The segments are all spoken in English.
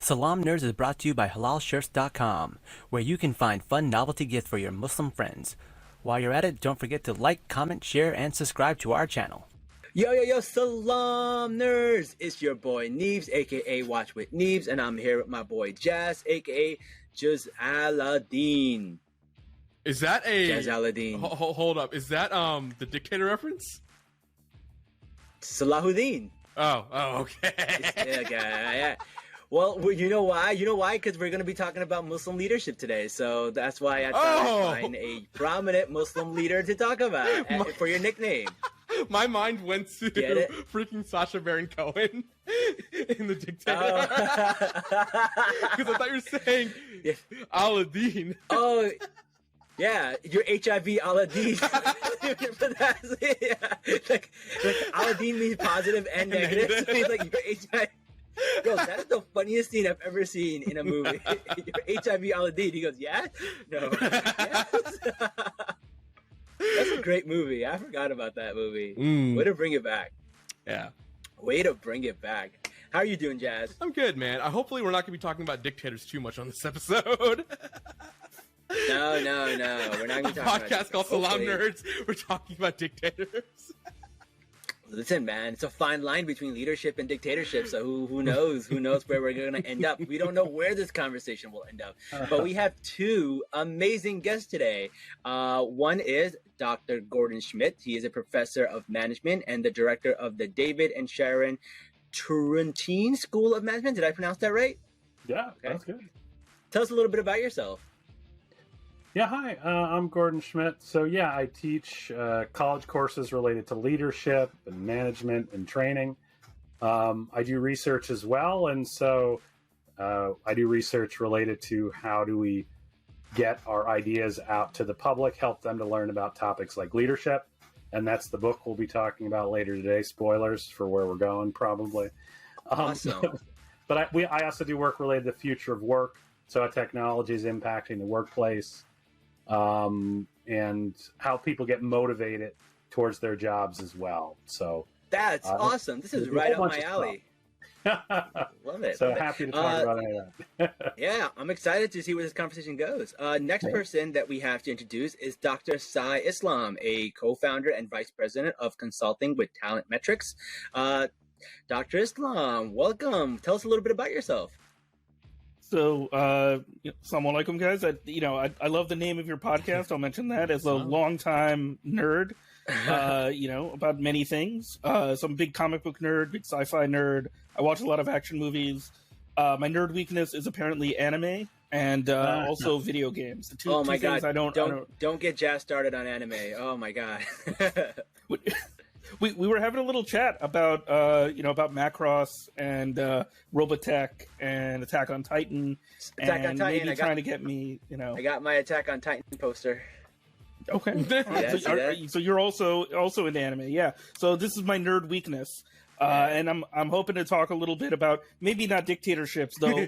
Salaam Nerds is brought to you by halalshirts.com, where you can find fun novelty gifts for your Muslim friends. While you're at it, don't forget to like, comment, share, and subscribe to our channel. Yo, Salaam Nerds! It's your boy Neebs, aka Watch with Neebs, and I'm here with my boy Jazz, aka Juz Aladdin. Is that a Jazz Aladdin? Hold up, is that the dictator reference? Salahuddin. Oh, okay. Yeah. Well, you know why? Because we're going to be talking about Muslim leadership today. So that's why I thought I'd find a prominent Muslim leader to talk about for your nickname. My mind went to freaking Sacha Baron Cohen in the dictator. Because I thought you were saying Aladdin. Oh, yeah, you're HIV Aladdin. like Aladdin means positive and negative. So he's like, you're HIV. Yo, that is the funniest scene I've ever seen in a movie. You're HIV Aladdin. He goes, yeah? No. Yes. That's a great movie. I forgot about that movie. Way to bring it back. Yeah. Way to bring it back. How are you doing, Jazz? I'm good, man. Hopefully we're not going to be talking about dictators too much on this episode. No. We're not going to talk about it. Podcast called Salaam Nerds. We're talking about dictators. Listen, man, it's a fine line between leadership and dictatorship. So who knows? Who knows where we're going to end up? We don't know where this conversation will end up. But we have two amazing guests today. One is Dr. Gordan Schmidt. He is a professor of management and the director of the David and Sharon Turrentine School of Management. Did I pronounce that right? Yeah, okay. That's good. Tell us a little bit about yourself. Yeah, hi, I'm Gordan Schmidt. So yeah, I teach college courses related to leadership and management and training. I do research as well, and so I do research related to how do we get our ideas out to the public, help them to learn about topics like leadership, and that's the book we'll be talking about later today. Spoilers for where we're going, probably. Awesome. But I also do work related to the future of work, so how technology is impacting the workplace. And how people get motivated towards their jobs as well. So that's awesome. This is right up my alley. Love it. So happy to talk about any of that. Yeah, I'm excited to see where this conversation goes. Next person that we have to introduce is Dr. Sai Islam, a co-founder and vice president of consulting with Talent Metrics. Dr. Islam, welcome. Tell us a little bit about yourself. So, Assalamu alaikum, guys. I love the name of your podcast. I'll mention that as a longtime nerd, about many things. So I'm a big comic book nerd, big sci-fi nerd. I watch a lot of action movies. My nerd weakness is apparently anime and also video games. The two things I don't get Jazz started on anime. Oh my god. We were having a little chat about about Macross and Robotech and Attack on Titan. Maybe trying to get me, I got my Attack on Titan poster. Okay. Yeah, so you're also into anime, yeah. So this is my nerd weakness, and I'm hoping to talk a little bit about maybe not dictatorships though.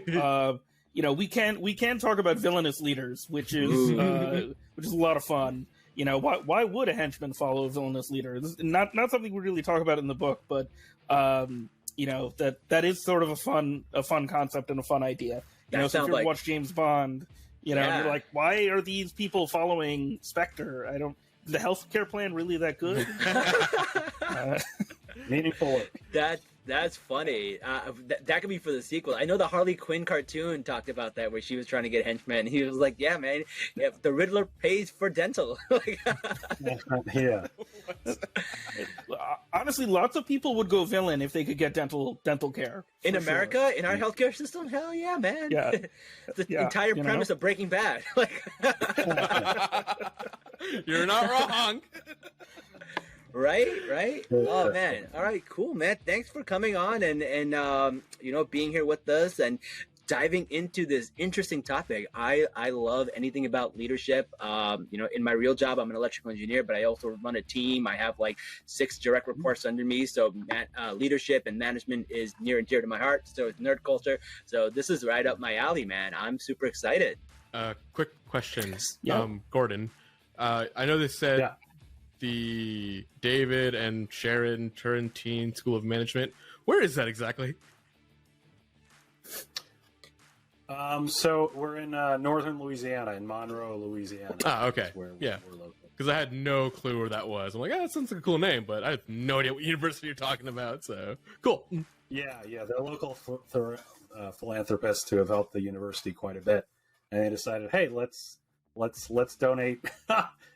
We can talk about villainous leaders, which is a lot of fun. Why would a henchman follow a villainous leader? This is not something we really talk about in the book, but that is sort of a fun concept and a fun idea. So if you watch James Bond, you're like, why are these people following Spectre? Is the healthcare plan really that good? Meaningful work. That's funny. That could be for the sequel. I know the Harley Quinn cartoon talked about that, where she was trying to get henchmen. And he was like, "Yeah, man, the Riddler pays for dental." Yeah. Honestly, lots of people would go villain if they could get dental care. In America, in our healthcare system, hell yeah, man. Yeah. The entire premise of Breaking Bad. You're not wrong. Right. Oh man. All right, cool, man. Thanks for coming on and being here with us and diving into this interesting topic. I love anything about leadership. In my real job, I'm an electrical engineer, but I also run a team. I have 6 direct reports under me. So leadership and management is near and dear to my heart. So it's nerd culture. So this is right up my alley, man. I'm super excited. Quick question, Yeah. Gordan. I know they said the David and Sharon Turrentine School of Management. Where is that exactly? So we're in northern Louisiana, in Monroe, Louisiana. Ah, okay. That's where Yeah. we're located. Because I had no clue where that was. I'm like, that sounds like a cool name, but I have no idea what university you're talking about. So cool. Yeah, they're local philanthropists who have helped the university quite a bit, and they decided, hey, let's donate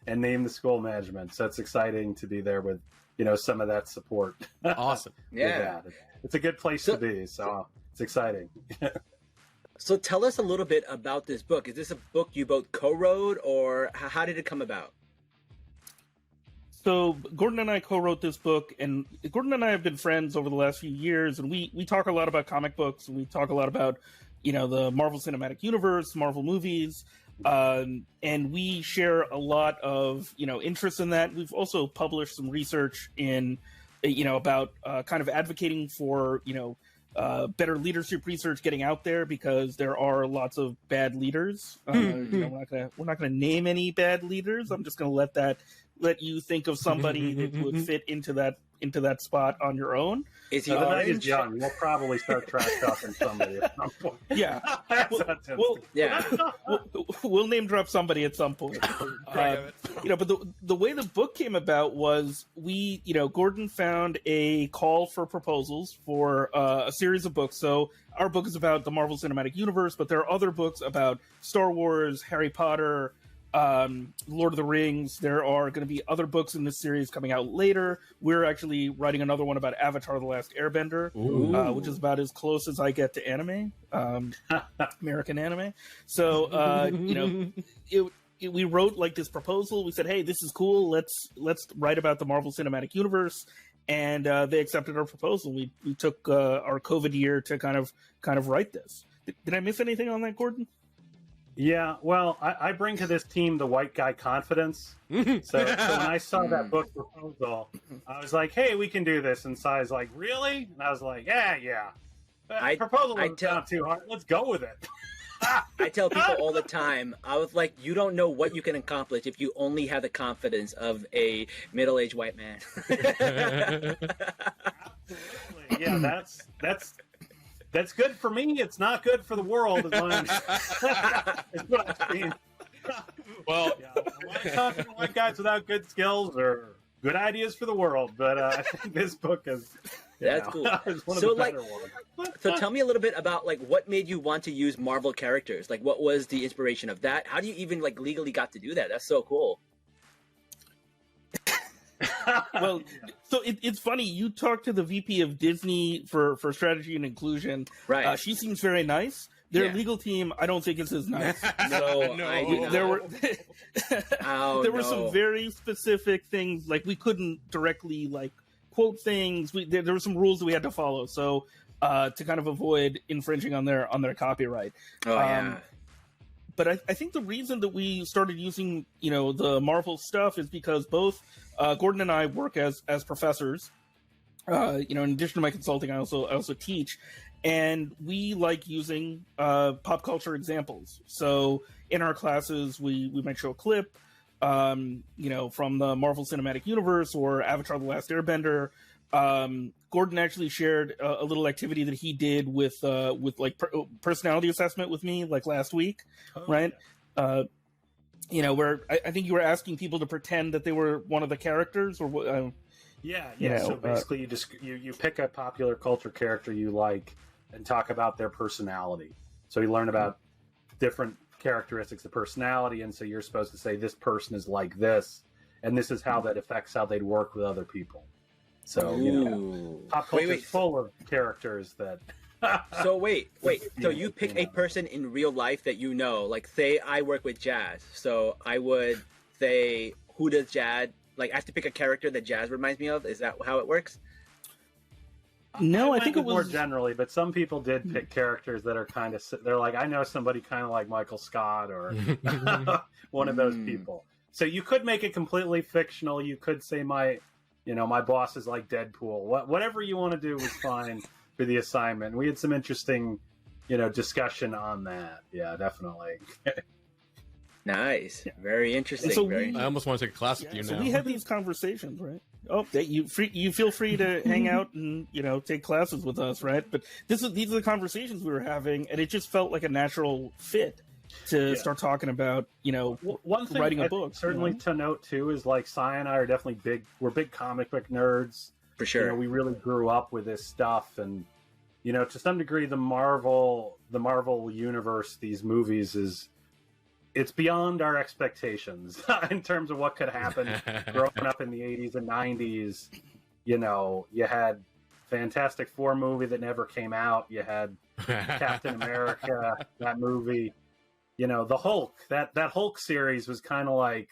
and name the school management. So it's exciting to be there with some of that support. Awesome. Yeah, it's a good place to be. So it's exciting. So tell us a little bit about this book. Is this a book you both co-wrote, or how did it come about? So Gordon and I co-wrote this book, and Gordon and I have been friends over the last few years, and we talk a lot about comic books, and we talk a lot about, the Marvel Cinematic Universe, Marvel movies, and we share a lot of, interest in that. We've also published some research in, about kind of advocating for, better leadership research getting out there, because there are lots of bad leaders. We're not gonna name any bad leaders. I'm just gonna let you think of somebody that would fit into that spot on your own. Is he the night orange? is young. We'll probably start trash talking somebody at some point. Yeah, Yeah. we'll name drop somebody at some point. But the way the book came about was Gordon found a call for proposals for a series of books. So our book is about the Marvel Cinematic Universe, but there are other books about Star Wars, Harry Potter, Lord of the Rings. There are going to be other books in this series coming out later. We're actually writing another one about Avatar: The Last Airbender, which is about as close as I get to anime, American anime. So we wrote like this proposal. We said, "Hey, this is cool. Let's write about the Marvel Cinematic Universe," and they accepted our proposal. We took our COVID year to kind of write this. Did I miss anything on that, Gordon? Yeah, well, I bring to this team the white guy confidence. So when I saw that book proposal, I was like, hey, we can do this. And Sai's like, really? And I was like, yeah. Proposal doesn't sound too hard. Let's go with it. I tell people all the time, I was like, you don't know what you can accomplish if you only have the confidence of a middle-aged white man. Absolutely. Yeah, that's good for me. It's not good for the world. Is what I've seen. Well, a lot of confident white guys without good skills or good ideas for the world. But I think this book is that's cool. One so of the better ones. So tell me a little bit about what made you want to use Marvel characters? Like, what was the inspiration of that? How do you even legally got to do that? That's so cool. Well, so it's funny. You talked to the VP of Disney for strategy and inclusion. Right. She seems very nice. Their legal team, I don't think, is as nice. No, No. I do not. There were some very specific things, like we couldn't directly quote things. There were some rules that we had to follow. So to kind of avoid infringing on their copyright. Oh yeah. But I think the reason that we started using the Marvel stuff is because both Gordon and I work as professors. In addition to my consulting, I also teach, and we like using pop culture examples. So in our classes, we might show a clip, from the Marvel Cinematic Universe or Avatar: The Last Airbender. Gordon actually shared a little activity that he did with personality assessment with me last week, right? Yeah. Where I think you were asking people to pretend that they were one of the characters, or yeah. So basically, you pick a popular culture character you like and talk about their personality. So you learn about different characteristics of personality, and so you're supposed to say this person is like this, and this is how that affects how they'd work with other people. So pop culture is full of characters that. So wait. So you pick a person in real life that say I work with Jazz. So I would say, who does Jazz I have to pick a character that Jazz reminds me of. Is that how it works? No, I think it was more generally, but some people did pick characters that are kind of. They're like, I know somebody kind of like Michael Scott or one of those people. So you could make it completely fictional. You could say my boss is like Deadpool. Whatever you want to do was fine for the assignment. We had some interesting, discussion on that. Yeah, definitely. Nice. Very interesting. So I almost want to take a class with you now. So we had these conversations, right? Oh, you feel free to hang out and take classes with us, right? But these are the conversations we were having, and it just felt like a natural fit to start talking about one thing writing a book. Certainly to note too is like Cy and I are definitely we're big comic book nerds for sure. We really grew up with this stuff, and to some degree the Marvel universe, these movies it's beyond our expectations in terms of what could happen. Growing up in the 80s and 90s, you had Fantastic Four movie that never came out. You had Captain America, that movie. The Hulk, that Hulk series was kind of like,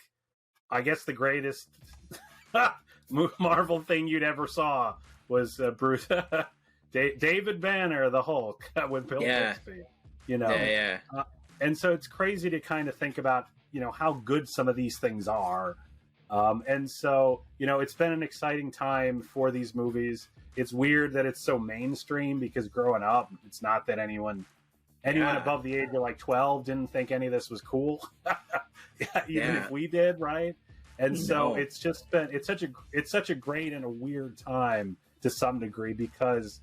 I guess the greatest Marvel thing you'd ever saw was Bruce David Banner, the Hulk with Bill Bixby. And so it's crazy to kind of think about, how good some of these things are. And so, it's been an exciting time for these movies. It's weird that it's so mainstream because growing up, it's not that anyone above the age of like 12 didn't think any of this was cool. Even if we did, right? And so it's just been, it's such a great and a weird time to some degree because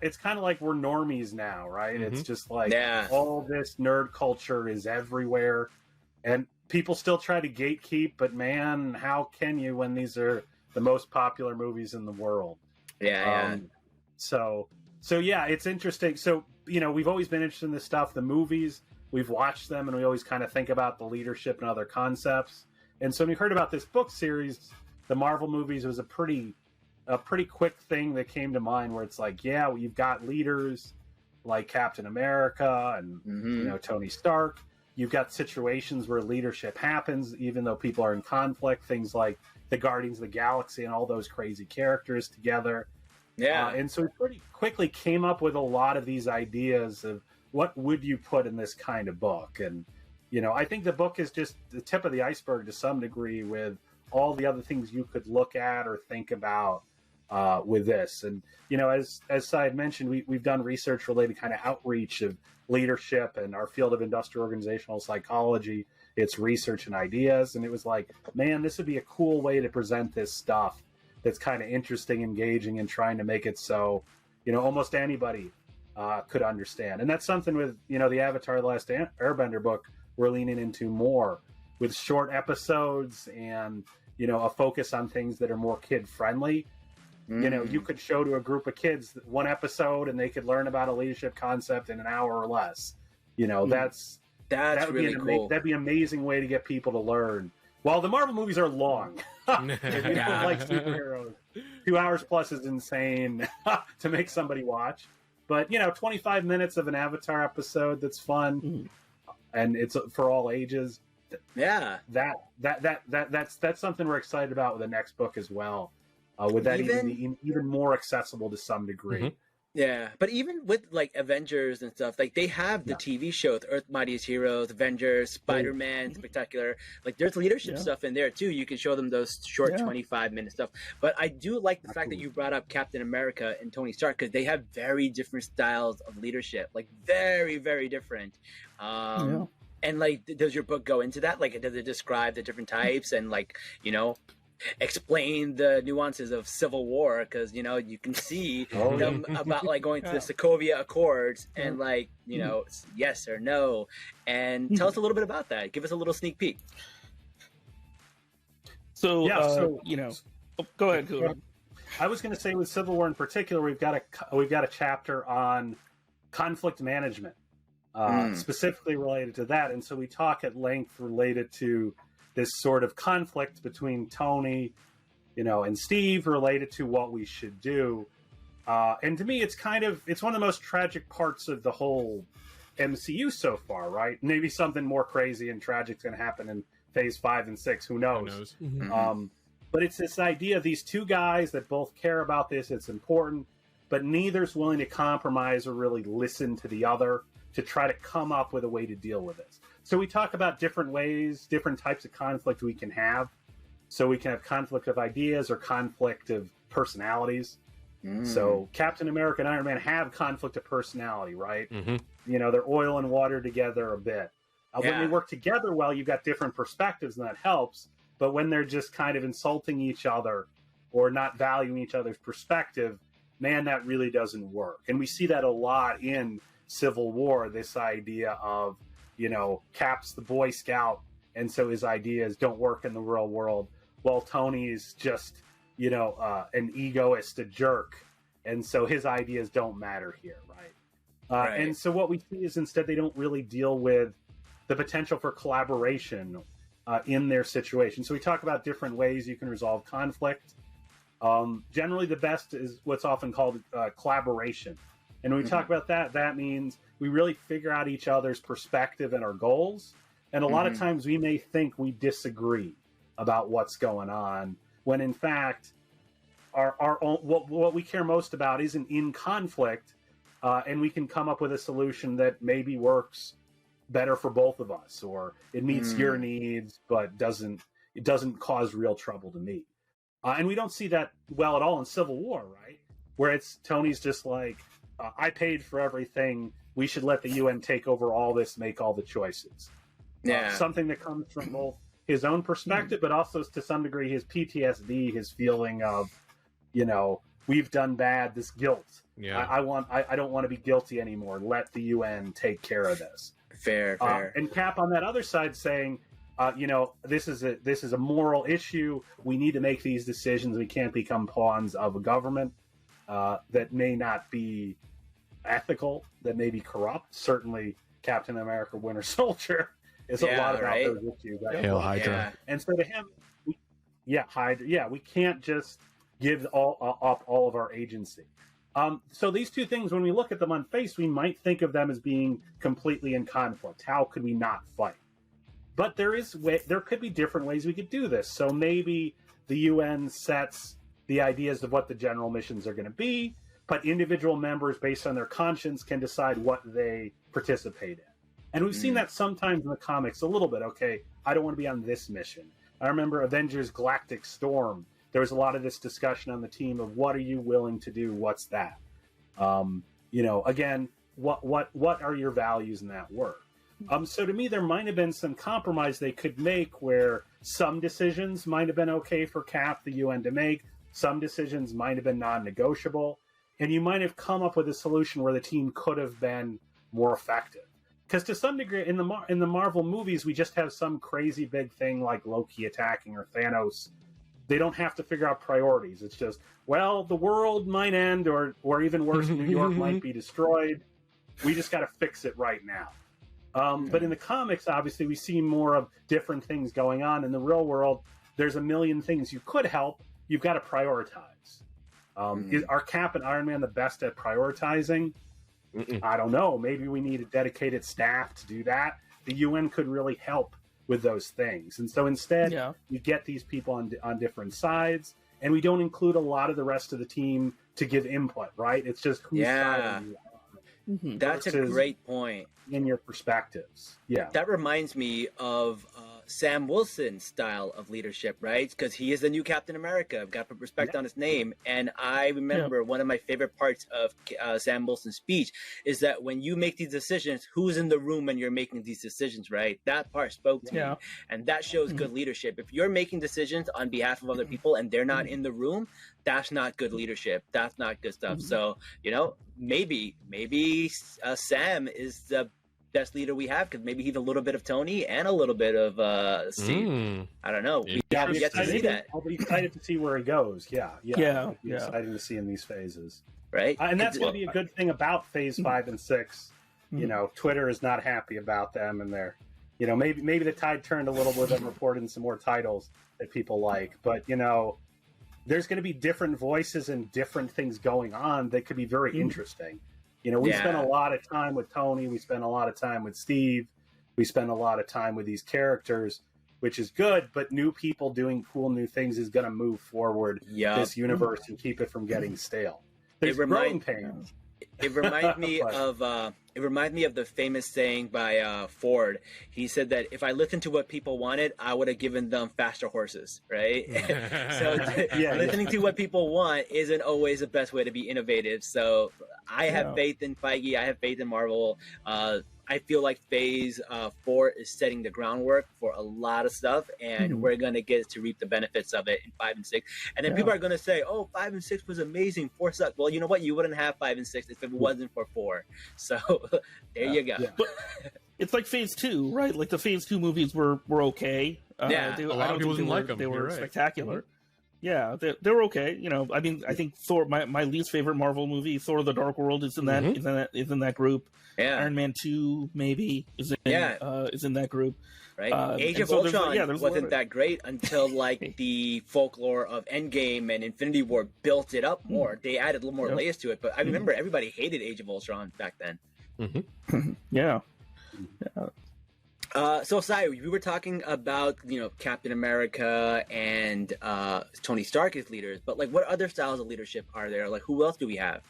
it's kind of like we're normies now, right? It's just like all this nerd culture is everywhere, and people still try to gatekeep, but man, how can you when these are the most popular movies in the world? So it's interesting. So we've always been interested in this stuff. The movies, we've watched them, and we always kind of think about the leadership and other concepts. And so when we heard about this book series, the Marvel movies was a pretty quick thing that came to mind, where it's like, you've got leaders like Captain America and Tony Stark. You've got situations where leadership happens, even though people are in conflict. Things like the Guardians of the Galaxy and all those crazy characters together. And so we pretty quickly came up with a lot of these ideas of what would you put in this kind of book. And, I think the book is just the tip of the iceberg to some degree with all the other things you could look at or think about with this. And, as I had mentioned, we've done research related kind of outreach of leadership and our field of industrial organizational psychology. It's research and ideas. And it was like, man, this would be a cool way to present this stuff that's kind of interesting, engaging, and trying to make it so, almost anybody could understand. And that's something with, the Avatar: The Last Airbender book, we're leaning into more with short episodes and, a focus on things that are more kid friendly. You could show to a group of kids one episode and they could learn about a leadership concept in an hour or less. That would really cool. That'd be an amazing way to get people to learn. While the Marvel movies are long, if you don't like superheroes, 2 hours plus is insane to make somebody watch. But 25 minutes of an Avatar episode that's fun, and it's for all ages. That's something we're excited about with the next book as well. With that even more accessible to some degree. Yeah, but even with like Avengers and stuff, like they have the TV shows, Earth Mightiest Heroes, Avengers, Spider-Man, Spectacular. Like there's leadership stuff in there too. You can show them those short 25-minute stuff. But I do like the fact that you brought up Captain America and Tony Stark, because they have very different styles of leadership, like very, very different. And like, does your book go into that? Like, does it describe the different types and like, explain the nuances of Civil War? Because you can see them about like going to the Sokovia Accords and like yes or no, and tell us a little bit about that. Give us a little sneak peek. So go ahead. I was going to say with Civil War in particular, we've got a chapter on conflict management, specifically related to that, and so we talk at length related to this sort of conflict between Tony, and Steve related to what we should do. And to me, it's one of the most tragic parts of the whole MCU so far, right? Maybe something more crazy and tragic is going to happen in phase 5 and 6. Who knows? But it's this idea of these two guys that both care about this. It's important, but neither's willing to compromise or really listen to the other to try to come up with a way to deal with this. So we talk about different ways, different types of conflict we can have. So we can have conflict of ideas or conflict of personalities. So Captain America and Iron Man have conflict of personality, right? They're oil and water together a bit. When they work together well, you've got different perspectives, and that helps. But when they're just kind of insulting each other or not valuing each other's perspective, man, that really doesn't work. And we see that a lot in Civil War, this idea of, Cap's the Boy Scout, and so his ideas don't work in the real world, while Tony's just, an egoist, a jerk, and so his ideas don't matter here, right? Right. And so what we see is instead they don't really deal with the potential for collaboration in their situation. So we talk about different ways you can resolve conflict. Generally, the best is what's often called collaboration. And when we talk about that, that means we really figure out each other's perspective and our goals. And a lot of times we may think we disagree about what's going on, when in fact, what we care most about isn't in conflict, and we can come up with a solution that maybe works better for both of us, or it meets your needs, but it doesn't cause real trouble to me. And we don't see that well at all in Civil War, right? Where it's Tony's just like, I paid for everything. We should let the UN take over all this, make all the choices. Yeah. Something that comes from both his own perspective, but also to some degree his PTSD, his feeling of, we've done bad, this guilt. Yeah. I don't want to be guilty anymore. Let the UN take care of this. Fair. And Cap on that other side saying, this is a moral issue. We need to make these decisions. We can't become pawns of a government that may not be ethical, that may be corrupt. Certainly, Captain America: Winter Soldier is a lot about those issues. Hail Hydra. Yeah. And so to him, Hydra. Yeah, we can't just give up all of our agency. So these two things, when we look at them on face, we might think of them as being completely in conflict. How could we not fight? But there could be different ways we could do this. So maybe the UN sets the ideas of what the general missions are going to be, but individual members, based on their conscience, can decide what they participate in. And we've seen that sometimes in the comics a little bit. Okay, I don't want to be on this mission. I remember Avengers Galactic Storm. There was a lot of this discussion on the team of what are you willing to do? What's that? Again, what are your values in that work? So to me, there might have been some compromise they could make where some decisions might have been okay for Cap, the UN, to make. Some decisions might have been non-negotiable. And you might have come up with a solution where the team could have been more effective. Because to some degree, in the Marvel movies, we just have some crazy big thing like Loki attacking or Thanos. They don't have to figure out priorities. It's just, well, the world might end, or even worse, New York might be destroyed. We just got to fix it right now. But in the comics, obviously, we see more of different things going on. In the real world, there's a million things you could help. You've got to prioritize. Are Cap and Iron Man the best at prioritizing? I don't know. Maybe we need a dedicated staff to do that. The UN could really help with those things. And so instead, we get these people on different sides, and we don't include a lot of the rest of the team to give input, right? It's just whose side are you on? That's a great point. In your perspectives. Yeah. That reminds me of Sam Wilson's style of leadership, right? Because he is the new Captain America. I've got to put respect on his name. And I remember one of my favorite parts of Sam Wilson's speech is that when you make these decisions, who's in the room when you're making these decisions, right? That part spoke to me. And that shows good leadership. If you're making decisions on behalf of other people and they're not in the room, that's not good leadership. That's not good stuff. So, maybe Sam is the best leader we have, because maybe he's a little bit of Tony and a little bit of Steve. I don't know. We have yet to see that. I'll be excited to see where he goes. Exciting to see in these phases. Right. And that's going to be a good thing about phase 5 and 6. Twitter is not happy about them, and they're, maybe the tide turned a little bit and reported some more titles that people like. But, there's going to be different voices and different things going on that could be very interesting. We spent a lot of time with Tony. We spent a lot of time with Steve. We spent a lot of time with these characters, which is good. But new people doing cool new things is going to move forward this universe and keep it from getting stale. There's growing pains. It reminds me of the famous saying by Ford. He said that if I listened to what people wanted, I would have given them faster horses, right? So listening to what people want isn't always the best way to be innovative. So I have faith in Feige. I have faith in Marvel. I feel like phase 4 is setting the groundwork for a lot of stuff, and we're going to get to reap the benefits of it in 5 and 6. And then people are going to say, oh, 5 and 6 was amazing, 4 sucked. Well, you know what? You wouldn't have 5 and 6 if it wasn't for 4. So there you go. Yeah. But it's like phase 2, right? Like the phase 2 movies were okay. A lot of people didn't like them. They were right. spectacular. Yeah, they were okay. You know, I mean, I think Thor, my least favorite Marvel movie, Thor: The Dark World, is in that is in that group. Yeah. Iron Man 2 maybe is in that group. Right. Age of Ultron wasn't that great until like the folklore of Endgame and Infinity War built it up more. They added a little more layers to it. But I remember everybody hated Age of Ultron back then. Yeah. So, Sai, we were talking about, Captain America and Tony Stark as leaders, but like, what other styles of leadership are there? Like, who else do we have?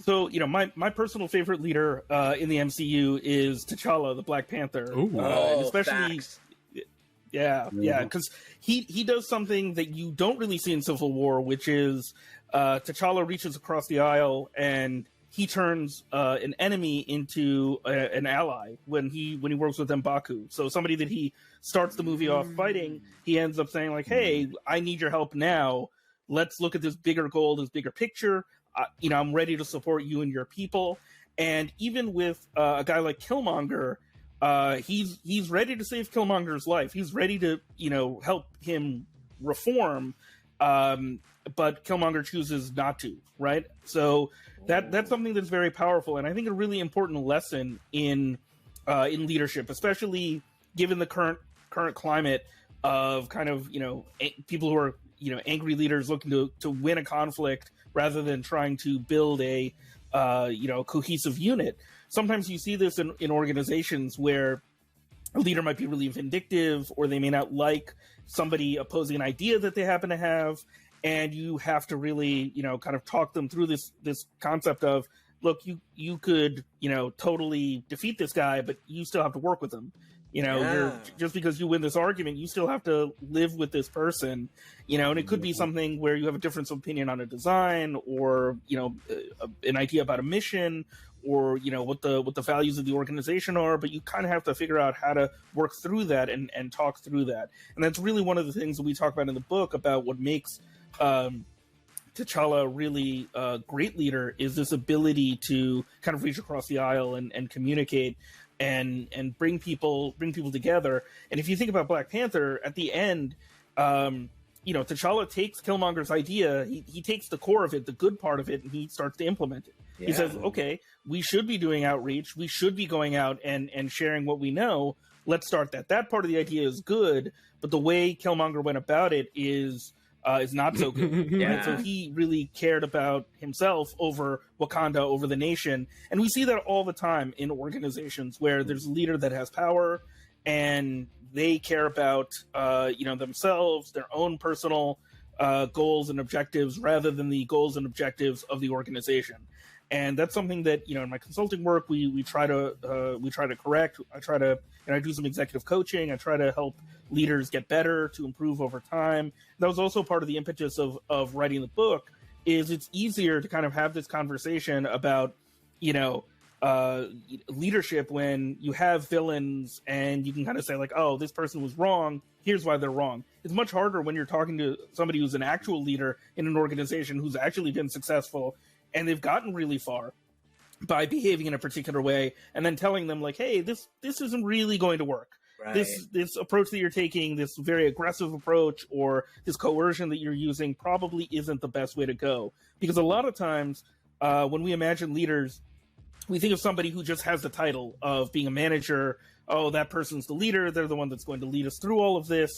So, my personal favorite leader in the MCU is T'Challa, the Black Panther. Especially, facts. Because he does something that you don't really see in Civil War, which is T'Challa reaches across the aisle and he turns an enemy into an ally when he works with M'Baku. So somebody that he starts the movie off fighting, he ends up saying like, "Hey, I need your help now. Let's look at this bigger goal, this bigger picture. I'm ready to support you and your people." And even with a guy like Killmonger, he's ready to save Killmonger's life. He's ready to help him reform. But Killmonger chooses not to, right? So that's something that's very powerful, and I think a really important lesson in leadership, especially given the current climate of kind of people who are angry leaders looking to win a conflict rather than trying to build a cohesive unit. Sometimes you see this in organizations where a leader might be really vindictive, or they may not like somebody opposing an idea that they happen to have. And you have to really, kind of talk them through this concept of, look, you could, totally defeat this guy, but you still have to work with him. Just because you win this argument, you still have to live with this person. And it could be something where you have a difference of opinion on a design, or an idea about a mission, or what the values of the organization are. But you kind of have to figure out how to work through that and talk through that. And that's really one of the things that we talk about in the book about what makes T'Challa really a great leader, is this ability to kind of reach across the aisle and communicate and bring people together. And if you think about Black Panther, at the end, T'Challa takes Killmonger's idea, he takes the core of it, the good part of it, and he starts to implement it. Yeah. He says, okay, we should be doing outreach, we should be going out and sharing what we know. Let's start that. That part of the idea is good, but the way Killmonger went about it is not so good. Yeah. Right? So he really cared about himself over Wakanda, over the nation. And we see that all the time in organizations where there's a leader that has power and they care about themselves, their own personal goals and objectives, rather than the goals and objectives of the organization. And that's something that, in my consulting work, we try to correct. I do some executive coaching. I try to help leaders get better, to improve over time. That was also part of the impetus of writing the book, is it's easier to kind of have this conversation about, leadership when you have villains and you can kind of say like, oh, this person was wrong. Here's why they're wrong. It's much harder when you're talking to somebody who's an actual leader in an organization who's actually been successful and they've gotten really far by behaving in a particular way, and then telling them like, hey, this isn't really going to work. Right. This approach that you're taking, this very aggressive approach, or this coercion that you're using, probably isn't the best way to go. Because a lot of times when we imagine leaders, we think of somebody who just has the title of being a manager. Oh, that person's the leader. They're the one that's going to lead us through all of this.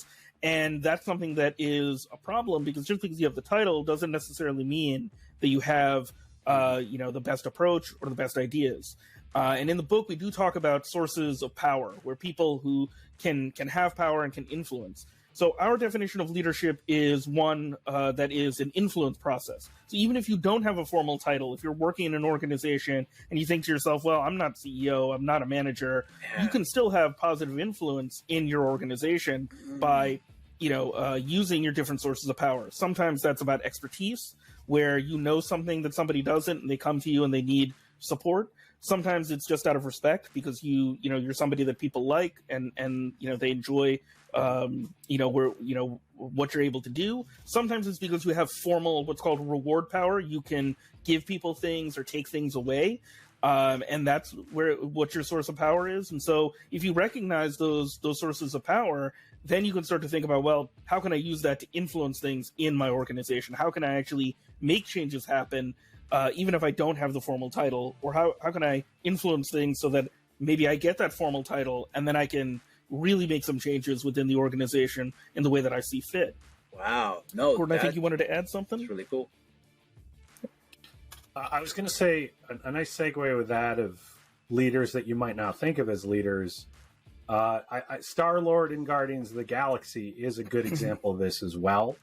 And that's something that is a problem, because just because you have the title doesn't necessarily mean that you have the best approach or the best ideas. And in the book, we do talk about sources of power, where people who can have power and can influence. So our definition of leadership is one that is an influence process. So even if you don't have a formal title, if you're working in an organization and you think to yourself, well, I'm not CEO, I'm not a manager, you can still have positive influence in your organization by using your different sources of power. Sometimes that's about expertise, where you know something that somebody doesn't and they come to you and they need support. Sometimes it's just out of respect because you're somebody that people like and they enjoy what you're able to do. Sometimes it's because you have formal, what's called reward power. You can give people things or take things away. And that's what your source of power is. And so if you recognize those sources of power, then you can start to think about, well, how can I use that to influence things in my organization? How can I actually make changes happen, even if I don't have the formal title? Or how can I influence things so that maybe I get that formal title and then I can really make some changes within the organization in the way that I see fit? Wow. No, Gordon, I think you wanted to add something? That's really cool. I was going to say a nice segue with that of leaders that you might not think of as leaders. Star-Lord in Guardians of the Galaxy is a good example of this as well,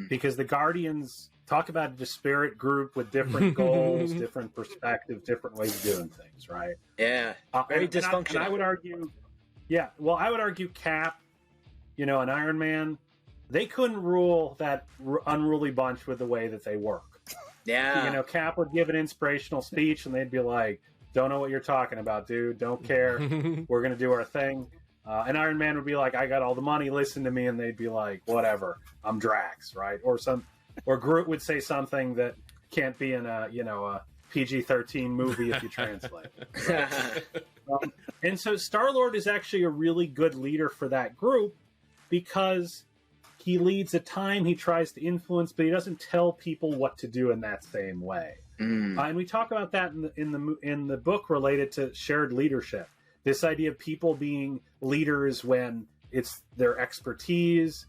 because the Guardians talk about a disparate group with different goals, different perspectives, different ways of doing things, right? Yeah, very dysfunctional. And I would argue, I would argue Cap, and Iron Man, they couldn't rule that unruly bunch with the way that they work. Yeah. Cap would give an inspirational speech and they'd be like, don't know what you're talking about, dude. Don't care. We're going to do our thing. And Iron Man would be like, I got all the money. Listen to me. And they'd be like, whatever. I'm Drax, right? Or Groot would say something that can't be in a PG-13 movie if you translate. Right? And so Star-Lord is actually a really good leader for that group because he leads a time, he tries to influence, but he doesn't tell people what to do in that same way. And we talk about that in the book related to shared leadership. This idea of people being leaders when it's their expertise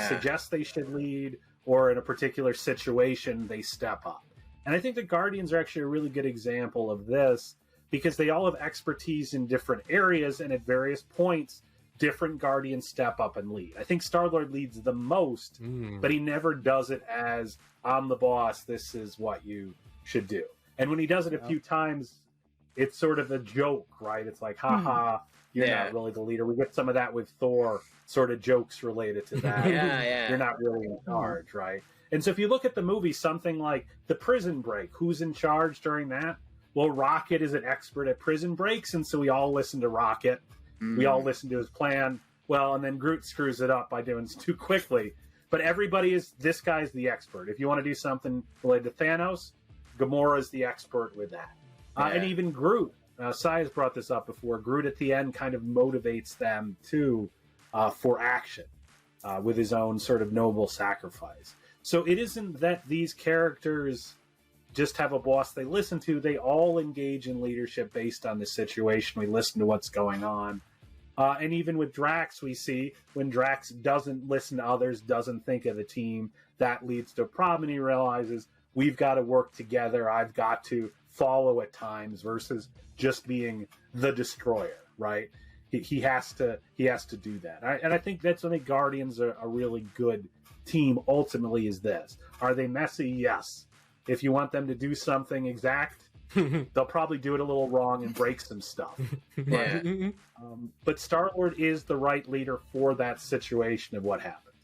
suggests they should lead, or in a particular situation they step up. And I think the Guardians are actually a really good example of this because they all have expertise in different areas, and at various points different Guardians step up and lead. I think Star-Lord leads the most, but he never does it as, I'm the boss, this is what you should do. And when he does it a few times, it's sort of a joke, right? It's like, haha, you're not really the leader. We get some of that with Thor, sort of jokes related to that. You're not really in charge, right? And so if you look at the movie, something like The Prison Break, who's in charge during that? Well, Rocket is an expert at prison breaks, and so we all listen to Rocket. We all listen to his plan. Well, and then Groot screws it up by doing it too quickly. But everybody this guy's the expert. If you want to do something related to Thanos, Gamora's the expert with that. And even Groot, Sai has brought this up before, Groot at the end kind of motivates them too for action with his own sort of noble sacrifice. So it isn't that these characters just have a boss they listen to. They all engage in leadership based on the situation. We listen to what's going on. And even with Drax, we see when Drax doesn't listen to others, doesn't think of the team, that leads to a problem. And he realizes we've got to work together. I've got to follow at times versus just being the destroyer, right? He has to do that. And I think that's when the Guardians are a really good team ultimately is this. Are they messy? Yes. If you want them to do something exact, they'll probably do it a little wrong and break some stuff. Right? But Star-Lord is the right leader for that situation of what happens.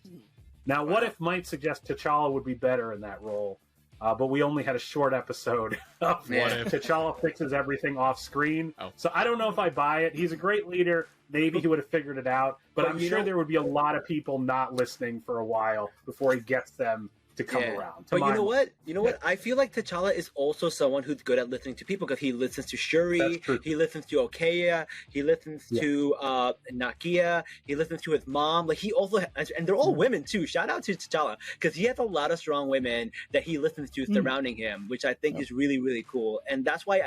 Now, what if might suggest T'Challa would be better in that role? But we only had a short episode of T'Challa fixes everything off screen. So I don't know if I buy it. He's a great leader. Maybe he would have figured it out. But I'm sure there would be a lot of people not listening for a while before he gets them to come around. But you know what? I feel like T'Challa is also someone who's good at listening to people because he listens to Shuri, he listens to Okaya, he listens to Nakia, he listens to his mom. Like he also, and they're all women too. Shout out to T'Challa because he has a lot of strong women that he listens to surrounding him, which I think is really, really cool. And that's why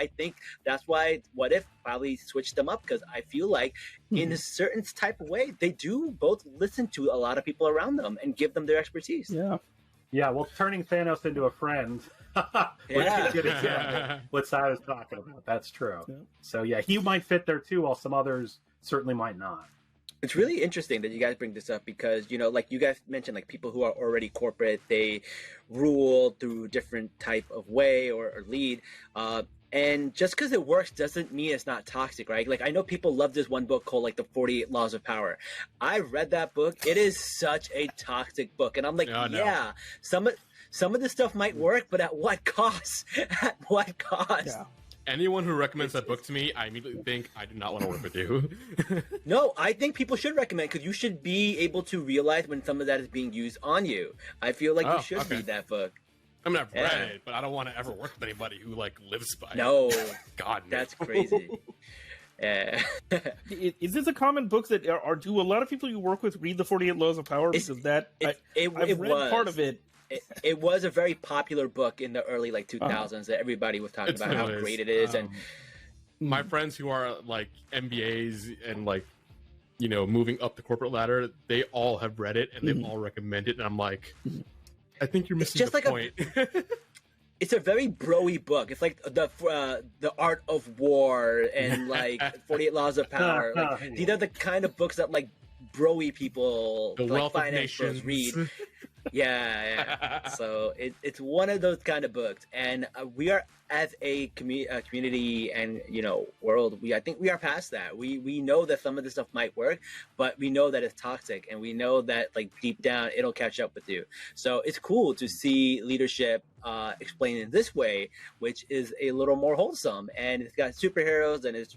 What If probably switched them up because I feel like in a certain type of way they do both listen to a lot of people around them and give them their expertise. Yeah, well, turning Thanos into a friend, which is a good example. What I was talking about, that's true. Yeah. So yeah, he might fit there too, while some others certainly might not. It's really interesting that you guys bring this up because, like you guys mentioned, like people who are already corporate, they rule through different type of way or lead. And just because it works doesn't mean it's not toxic, right? Like, I know people love this one book called, like, The 48 Laws of Power. I read that book. It is such a toxic book. And I'm like, some of this stuff might work, but at what cost? At what cost? Yeah. anyone who recommends that book to me, I immediately think I do not want to work with you. No, I think people should recommend, because you should be able to realize when some of that is being used on you. I feel like you should read that book. I mean, I've read it, but I don't want to ever work with anybody who like lives by it. No, God, no. that's crazy. Is this a common book that do a lot of people you work with read the 48 Laws of Power? Because I've read part of it. It was a very popular book in the early 2000s that everybody was talking about how great it is. And my friends who are like MBAs and like, you know, moving up the corporate ladder, they all have read it and they all recommend it. And I'm like, I think you're missing the point. It's a very bro-y book. It's like the Art of War and like 48 Laws of Power. Like, these are the kind of books that like bro-y people, the like Wealth of finance pros, Nations. read. Yeah. So it's one of those kind of books, and we are as a community and world. I think we are past that. We know that some of this stuff might work, but we know that it's toxic, and we know that like deep down it'll catch up with you. So it's cool to see leadership explained in this way, which is a little more wholesome, and it's got superheroes, and it's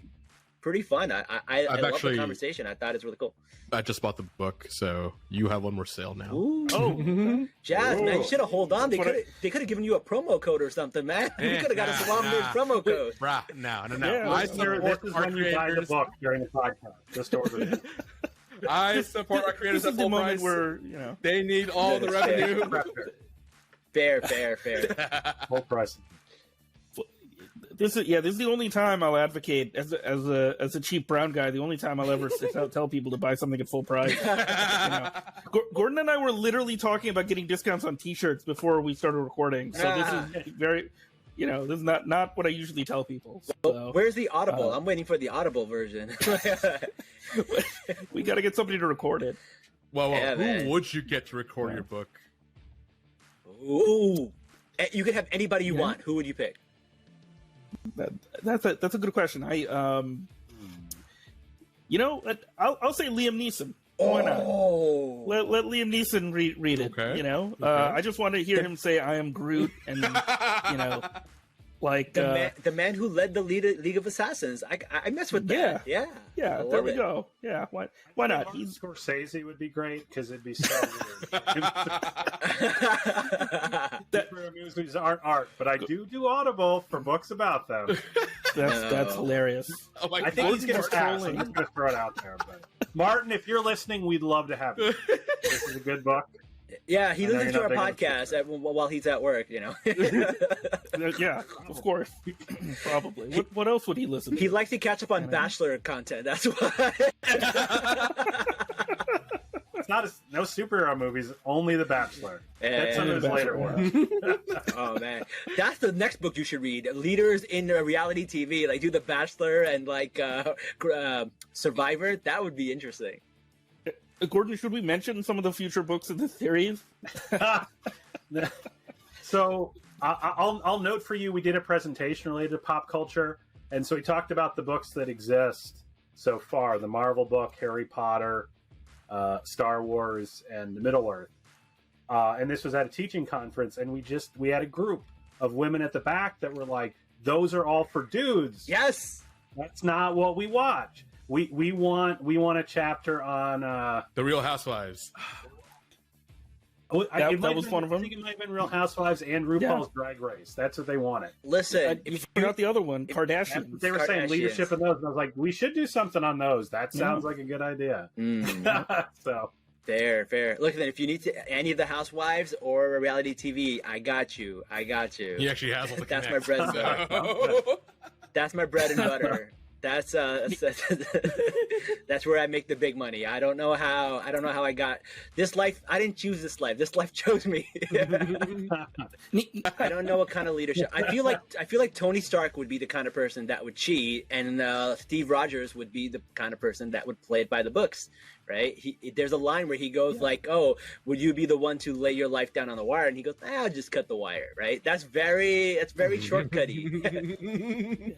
pretty fun. I love the conversation. I thought it's really cool. I just bought the book, so you have one more sale now. Ooh. Oh, Jazz, man, you should have hold on. They could have given you a promo code or something, man. You could have got a Salaam promo code. Bruh, no. Yeah, I support this is our when you buy the creators. book during the podcast. Just order it. I support our creators This at is the full moment price. where They need all the revenue. Fair. Full price. This is the only time I'll advocate as a cheap brown guy. The only time I'll ever tell people to buy something at full price. Gordon and I were literally talking about getting discounts on T-shirts before we started recording. So this is very, this is not what I usually tell people. So, where's the Audible? I'm waiting for the Audible version. We got to get somebody to record it. Well, Yeah, who man. would you get to record your book? Ooh, you could have anybody you want. Who would you pick? That's a good question. I'll say Liam Neeson. Why not? Oh, Let Liam Neeson read it. Okay. I just want to hear him say "I am Groot" and the man who led the League of Assassins. I mess with that. Yeah. There we go. Yeah, why not? He's Scorsese would be great because it'd be so weird. Movies aren't art, but I do Audible for books about them. that's hilarious. Oh my I think he's going to pass. trolling. I'm just going to throw it out there. But Martin, if you're listening, we'd love to have you. This is a good book. Yeah, he I know listens you're to our not big on podcast while he's at work. Yeah, of course, probably. What else would he listen to? He likes to catch up on Bachelor content. That's why. It's not no superhero movies, only The Bachelor. That's some of his later work. Oh man, that's the next book you should read. Leaders in reality TV, like do The Bachelor and like Survivor. That would be interesting. Gordon, should we mention some of the future books in the series? So I'll note for you, we did a presentation related to pop culture, and so we talked about the books that exist so far: the Marvel book, Harry Potter, Star Wars, and Middle Earth. And this was at a teaching conference, and we had a group of women at the back that were like, "Those are all for dudes. Yes, That's not what we watch. We want a chapter on The Real Housewives. That was one of them. I think it might have been Real Housewives and RuPaul's Drag Race. That's what they wanted. listen. You forgot the other one, Kardashians. They were saying Kardashians. leadership in those, and I was like, we should do something on those. That sounds like a good idea. So Fair. Look, then if you need any of the Housewives or reality TV, I got you. He actually has all the That's my connects. bread and butter. That's my bread and butter. That's that's where I make the big money. I don't know how I got this life. I didn't choose this life. This life chose me. I don't know what kind of leadership. I feel like Tony Stark would be the kind of person that would cheat, and Steve Rogers would be the kind of person that would play it by the books. Right? There's a line where he goes like, "Oh, would you be the one to lay your life down on the wire?" And he goes, "I'll just cut the wire." Right? That's very shortcutty.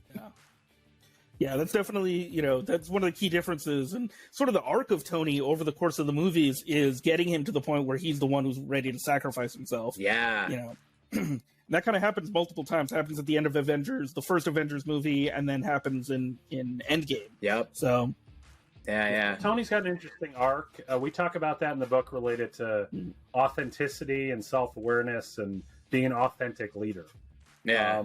Yeah, that's definitely, that's one of the key differences. And sort of the arc of Tony over the course of the movies is getting him to the point where he's the one who's ready to sacrifice himself. Yeah. that kind of happens multiple times. It happens at the end of Avengers, the first Avengers movie, and then happens in Endgame. Yep. So, yeah. Tony's got an interesting arc. We talk about that in the book related to authenticity and self-awareness and being an authentic leader. Yeah.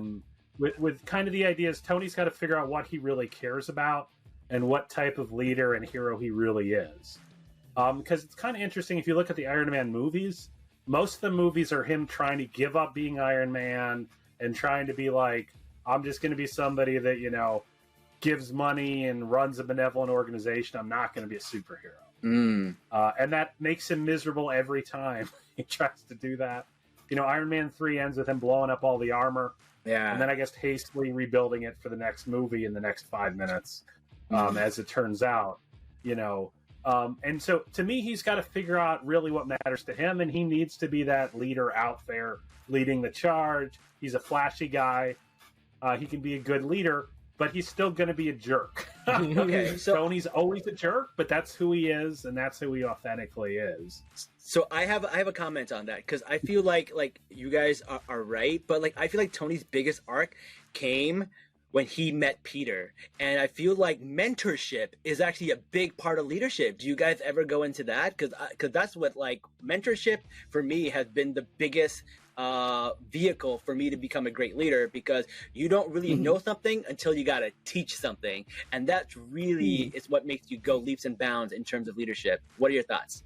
With kind of the idea is Tony's got to figure out what he really cares about and what type of leader and hero he really is. Because it's kind of interesting if you look at the Iron Man movies. Most of the movies are him trying to give up being Iron Man and trying to be like, I'm just going to be somebody that, you know, gives money and runs a benevolent organization. I'm not going to be a superhero. And that makes him miserable every time he tries to do that. You know, Iron Man 3 ends with him blowing up all the armor. Yeah. And then I guess hastily rebuilding it for the next movie in the next 5 minutes, as it turns out, you know. And so to me, he's got to figure out really what matters to him, and he needs to be that leader out there leading the charge. He's a flashy guy. He can be a good leader, but he's still going to be a jerk. Okay, so Tony's always a jerk, but that's who he is, and that's who he authentically is. So I have a comment on that, because I feel like you guys are right, but like I feel like Tony's biggest arc came when he met Peter, and I feel like mentorship is actually a big part of leadership. Do you guys ever go into that? Because that's what, like, mentorship for me has been the biggest vehicle for me to become a great leader, because you don't really know something until you got to teach something, and that's really is what makes you go leaps and bounds in terms of leadership. What are your thoughts?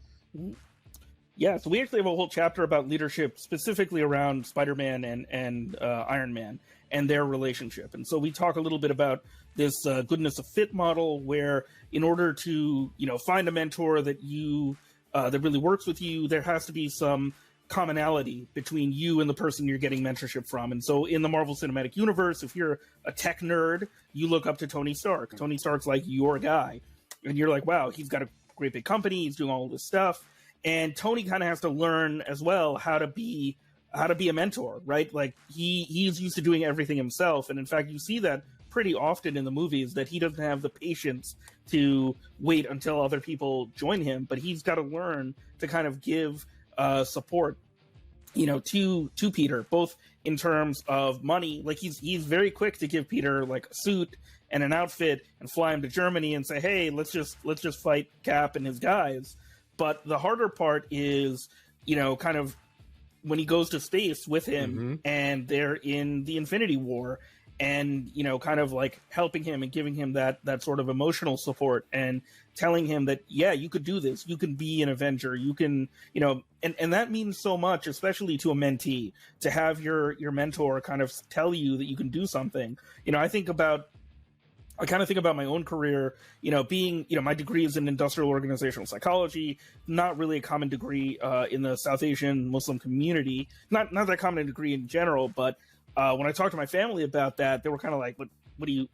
Yeah, so we actually have a whole chapter about leadership specifically around Spider-Man and Iron Man and their relationship. And so we talk a little bit about this goodness of fit model, where in order to, you know, find a mentor that you that really works with you, there has to be some commonality between you and the person you're getting mentorship from. And so in the Marvel Cinematic Universe, if you're a tech nerd, you look up to Tony Stark. Tony Stark's like your guy. And you're like, wow, he's got a great big company, he's doing all this stuff. And Tony kind of has to learn as well how to be a mentor, right? Like he's used to doing everything himself. And in fact, you see that pretty often in the movies, that he doesn't have the patience to wait until other people join him, but he's got to learn to kind of give support, you know, to Peter, both in terms of money. Like he's very quick to give Peter like a suit and an outfit and fly him to Germany and say, hey, let's just fight Cap and his guys. But the harder part is, you know, kind of when he goes to space with him and they're in the Infinity War, and, you know, kind of like helping him and giving him that sort of emotional support and telling him that, yeah, you could do this. You can be an Avenger. You can, you know, and that means so much, especially to a mentee, to have your mentor kind of tell you that you can do something. You know, I kind of think about my own career, you know, being, you know, my degree is in industrial organizational psychology, not really a common degree in the South Asian Muslim community, not that common a degree in general, but when I talked to my family about that, they were kind of like,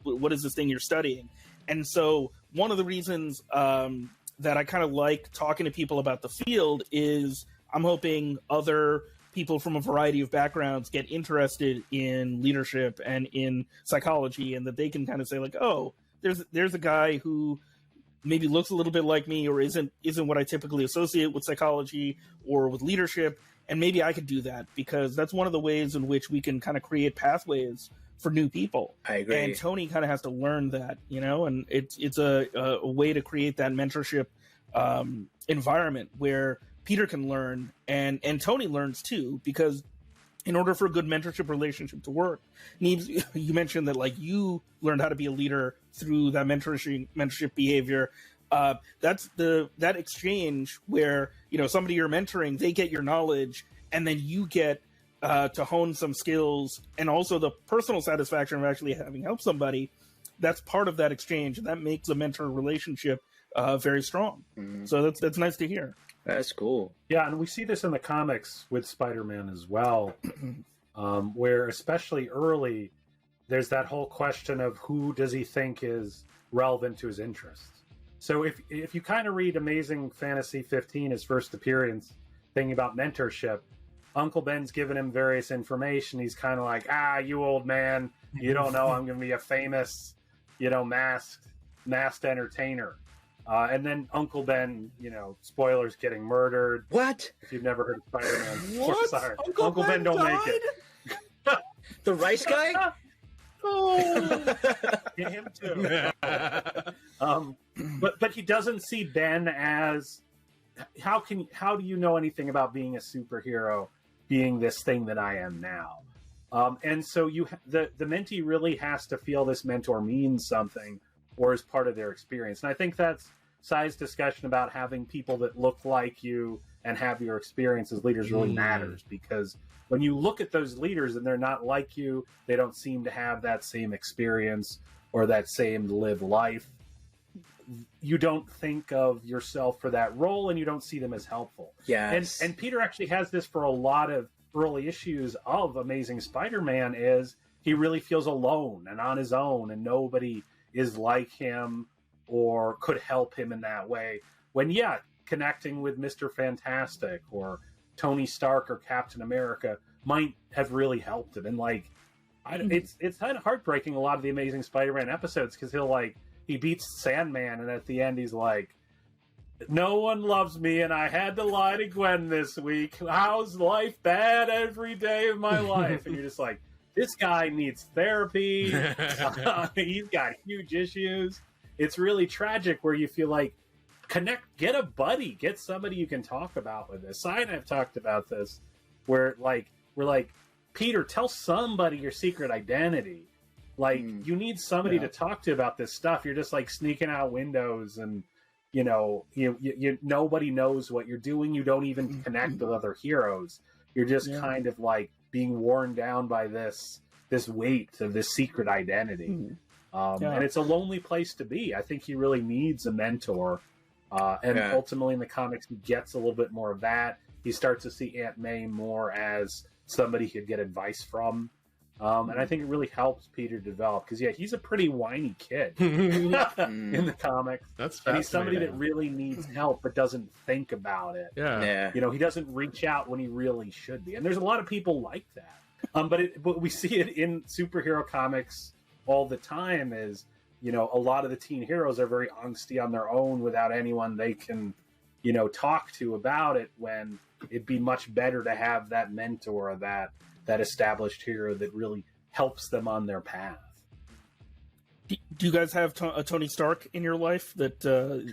what is this thing you're studying? And so one of the reasons that I kind of like talking to people about the field is I'm hoping other people from a variety of backgrounds get interested in leadership and in psychology, and that they can kind of say like, oh, there's a guy who maybe looks a little bit like me, or isn't what I typically associate with psychology or with leadership, and maybe I could do that, because that's one of the ways in which we can kind of create pathways for new people. I agree. And Tony kind of has to learn that, you know, and it's a way to create that mentorship environment where Peter can learn and Tony learns too, because in order for a good mentorship relationship to work, you mentioned that like you learned how to be a leader through that mentorship behavior. That's that exchange where, you know, somebody you're mentoring, they get your knowledge, and then you get to hone some skills, and also the personal satisfaction of actually having helped somebody. That's part of that exchange, and that makes a mentor relationship very strong. So that's nice to hear. That's cool. Yeah, and we see this in the comics with Spider-Man as well, where especially early, there's that whole question of who does he think is relevant to his interests. So if you kind of read Amazing Fantasy 15, his first appearance, thinking about mentorship, Uncle Ben's giving him various information. He's kind of like, you old man, you don't know I'm going to be a famous, you know, masked entertainer. And then Uncle Ben, you know, spoilers, getting murdered. What? If you've never heard of Spider-Man. What? Sorry. Uncle Ben don't died? make it. The rice guy? Oh, yeah, him too. But he doesn't see Ben as how do you know anything about being a superhero, being this thing that I am now? And so the mentee really has to feel this mentor means something or is part of their experience. And I think that's Sai's discussion about having people that look like you and have your experience as leaders really matters, because when you look at those leaders and they're not like you, they don't seem to have that same experience or that same lived life, you don't think of yourself for that role and you don't see them as helpful. Yes. And Peter actually has this for a lot of early issues of Amazing Spider-Man, is he really feels alone and on his own and nobody is like him or could help him in that way. When, connecting with Mr. Fantastic or Tony Stark or Captain America might have really helped him. And it's kind of heartbreaking, a lot of the Amazing Spider-Man episodes, because he beats Sandman and at the end he's like, no one loves me and I had to lie to Gwen this week. How's life bad every day of my life? And you're just like, this guy needs therapy. He's got huge issues. It's really tragic where you feel like, get a buddy, get somebody you can talk about with this. Si and I have talked about this, where we're like, Peter, tell somebody your secret identity. You need somebody to talk to about this stuff. You're just sneaking out windows, and you nobody knows what you're doing. You don't even connect with other heroes. You're just kind of being worn down by this weight of this secret identity. And it's a lonely place to be. I think he really needs a mentor. Ultimately in the comics, he gets a little bit more of that. He starts to see Aunt May more as somebody he could get advice from. And I think it really helps Peter develop, because he's a pretty whiny kid in the comics. That's and he's somebody that really needs help but doesn't think about it. He doesn't reach out when he really should be. And there's a lot of people like that. But we see it in superhero comics all the time. Is a lot of the teen heroes are very angsty on their own without anyone they can talk to about it, when it'd be much better to have that mentor, that established hero that really helps them on their path. Do you guys have a Tony Stark in your life that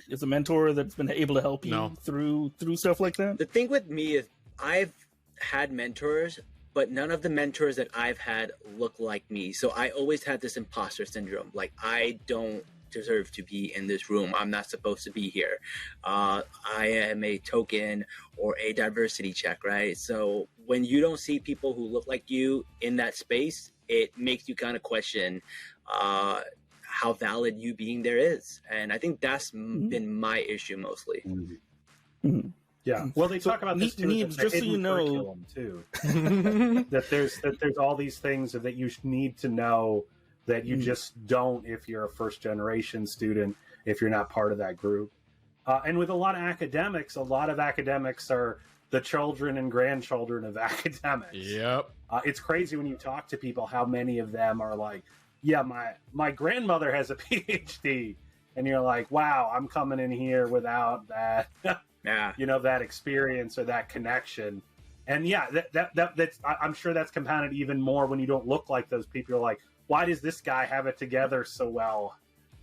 is a mentor that's been able to help you through stuff like that? The thing with me is I've had mentors, but none of the mentors that I've had look like me. So I always had this imposter syndrome. I don't deserve to be in this room. I'm not supposed to be here. I am a token or a diversity check, right? So when you don't see people who look like you in that space, it makes you kind of question how valid you being there is. And I think that's been my issue mostly. Yeah. Well, they talk about this too. Just so you know, too. that there's all these things that you need to know that you just don't if you're a first generation student, if you're not part of that group. And with a lot of academics are the children and grandchildren of academics. Yep. It's crazy when you talk to people how many of them are like, yeah, my grandmother has a PhD. And you're like, wow, I'm coming in here without that, that experience or that connection. And that's I'm sure that's compounded even more when you don't look like those people. You're like, why does this guy have it together so well,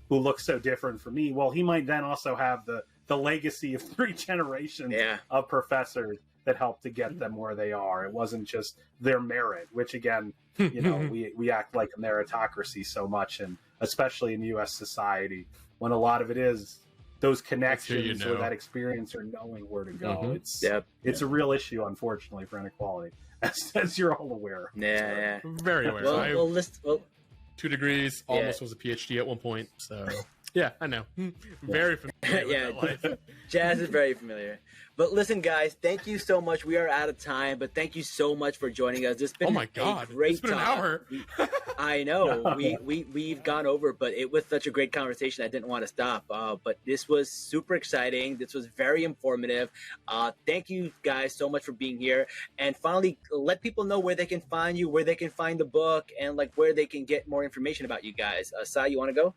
who looks so different from me? Well, he might then also have the legacy of 3 generations of professors that helped to get them where they are. It wasn't just their merit, which again, we act like a meritocracy so much, and especially in U.S. society, when a lot of it is those connections or that experience or knowing where to go. It's a real issue, unfortunately, for inequality, as you're all aware. Very aware. Well, 2 degrees, almost was a PhD at one point. So yeah, I know. Very familiar with that life. Jazz is very familiar. But listen, guys, thank you so much. We are out of time, but thank you so much for joining us. It's been a great an hour. I know we've gone over, but it was such a great conversation. I didn't want to stop. But this was super exciting. This was very informative. Thank you guys so much for being here. And finally, let people know where they can find you, where they can find the book, and where they can get more information about you guys. Sai, you want to go?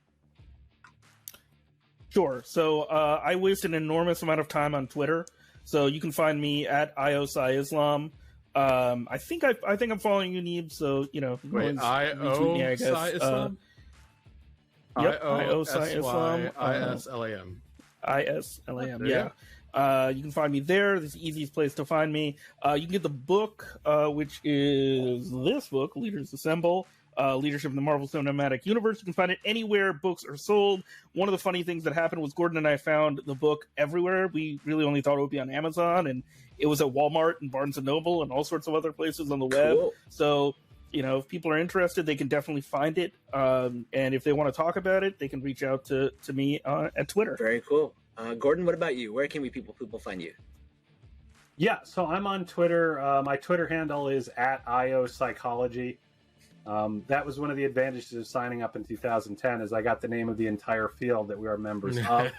Sure. So I waste an enormous amount of time on Twitter. So you can find me at IOSaiIslam. I think I'm following you, Neeb. So Wait, retweet me, I guess. Islam? Yep, IOSYISLAM. ISLAM. There Yeah. You can find me there. This is the easiest place to find me. You can get the book, which is this book, Leaders Assemble. Leadership in the Marvel Cinematic Universe. You can find it anywhere books are sold. One of the funny things that happened was Gordon and I found the book everywhere. We really only thought it would be on Amazon, and it was at Walmart and Barnes & Noble and all sorts of other places on the web. Cool. So, if people are interested, they can definitely find it. And if they want to talk about it, they can reach out to me at Twitter. Very cool. Gordon, what about you? Where can people find you? Yeah, so I'm on Twitter. My Twitter handle is @IOPsychology. That was one of the advantages of signing up in 2010, is I got the name of the entire field that we are members of.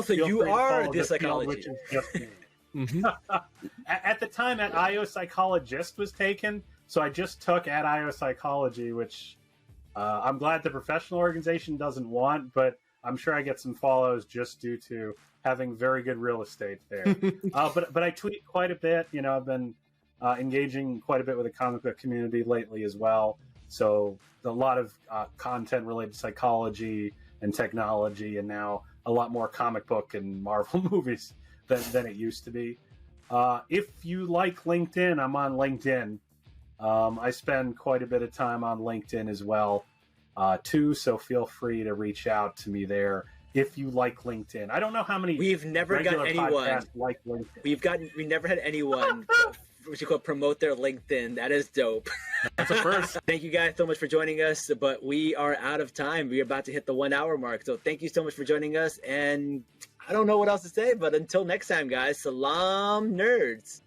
So you are the psychologist. At the time, @IOPsychologist was taken, so I just took @IOPsychology, which I'm glad the professional organization doesn't want, but I'm sure I get some follows just due to having very good real estate there. But I tweet quite a bit. I've been engaging quite a bit with the comic book community lately as well. So a lot of content related to psychology and technology, and now a lot more comic book and Marvel movies than it used to be. If you like LinkedIn, I'm on LinkedIn. I spend quite a bit of time on LinkedIn as well, too. So feel free to reach out to me there if you like LinkedIn. I don't know how many. We've never got anyone like LinkedIn. We never had anyone promote their LinkedIn. That is dope. That's a first. Thank you guys so much for joining us, but we are out of time. We're about to hit the 1 hour mark. So thank you so much for joining us. And I don't know what else to say, but until next time, guys, Salaam nerds.